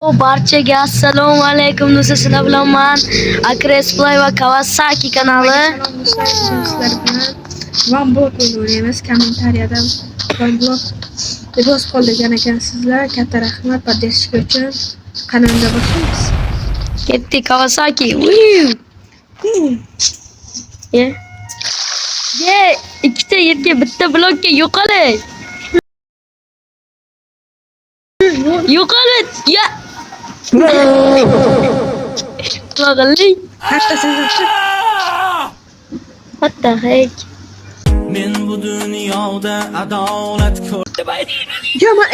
Barchaga assalomu alaykum do'stlar, sizlar bilan men Akres Play va Kawasaki kanali. Sizlar bilan One Block o'ynaymiz. Kommentariyada One Block deb qolgan ekansizlar. Katta rahmat podдержка uchun. Kanalga boshlaymiz. Ketdi Kawasaki. Ikkita yerga bitta blokka yo'qolay. Yo'qolay. Ya. Qilag'ling. What the heck? Men bu dunyoda adolat ko'rdim. Yama.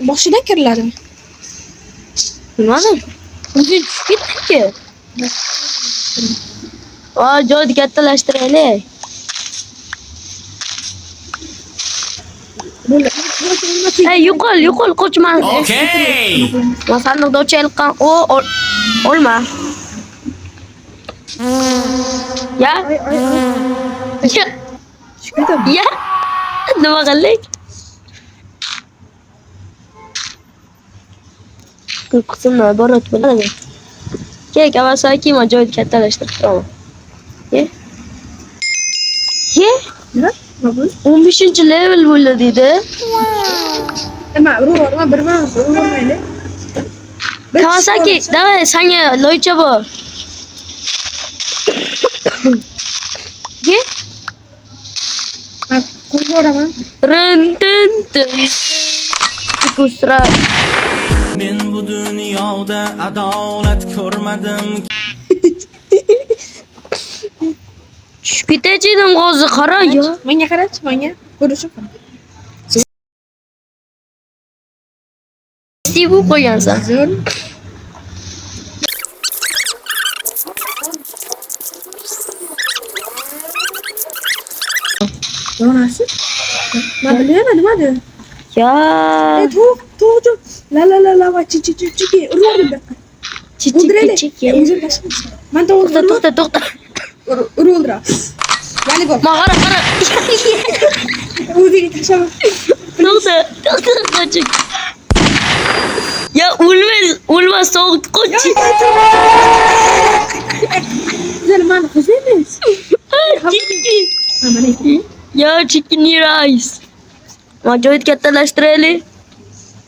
Boshidan kiriladi. Nimani? O'zi tushib ketdi-ku. Joyni kattalashtiraylik. Yo'qol, qochma. Okay. Masanliqda o'chayotgan o'lma. Ya. Ya. Nima qildik? Qismlar iborat bo'ladi. Kerak Kawasaki ma joyni kattalashtirib turaman. Ye? 15-level bo'ldi dedi. Nima, urma, urmaydi. Kawasaki, давай, senga loycha bor. Ye? Men qo'yboraman. Kusra. Men bu dunyoda adolat ko'rmadim. Tushib ketaychidim hozir, qara yo. Menga qarach, menga ko'rishib. Sivu qo'ygansan. Zo'r. Donasi? Men bilmayman nimadir. Ya. To'g'ri. La va chi urdim. Chiki. O'zim tashlayman. Men To'xta. Urdim. Ya'ni bor. Qara. O'zingni tashlama. To'xta, qoching. Ya o'lma sovuq qoch. Sen meni qo'ymaysiz. Chiki. Mana Ya chicken rice. Ma joyni kattalashtiraylik.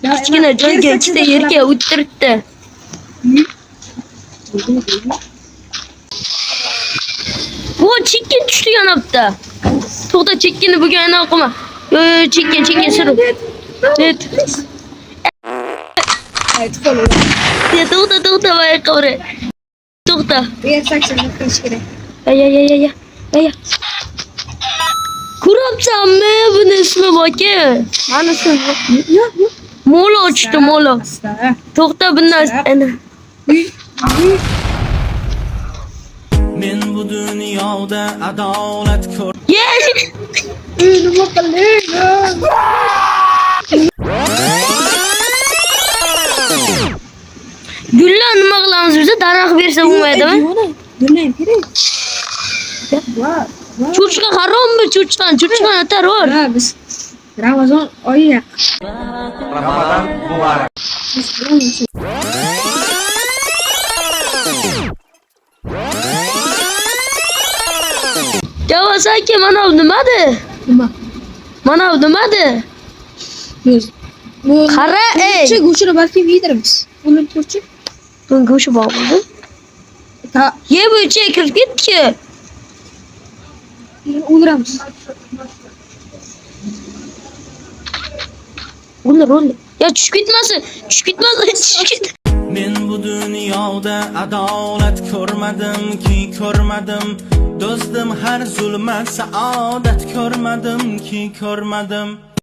Kichkina joyga ikkita yerga o'tiribdi. Bu chicken tushdi yana bitta. To'xta, chickenni bugun ana qilma. Yo, chicken suru. Net. To'xta, voy qavri. To'xta. qilish kerak. Ya. Ko'rabsanmi buni ismi borki? Mana shu. Yo'q. Molo ochdi, molo. To'xta, bundan ana. Men bu dunyoda adolat ko'rdim. Nima qilding? Gullar nima qilamiz biz? Daraxt bersa bo'lmaydimi? Bilmayman, kerak. Cho'chqa harommi? Cho'chqan atar bor. Ha, biz Ramazon oyi yaqin. Ramadan muborak. Kawasaki mana bu nimadi? Mana bu nimadi? Bu Qara, ey. Go'shini balki yediramiz. Uni turchi. Bunga go'shi bormi? Ye bu ichiga kirib ketdi. O'ldiramiz. O'lir. Ya tushib ketmasin. Men bu dunyoda adolat ko'rmadim. Do'stim har zulmat saodat ko'rmadim.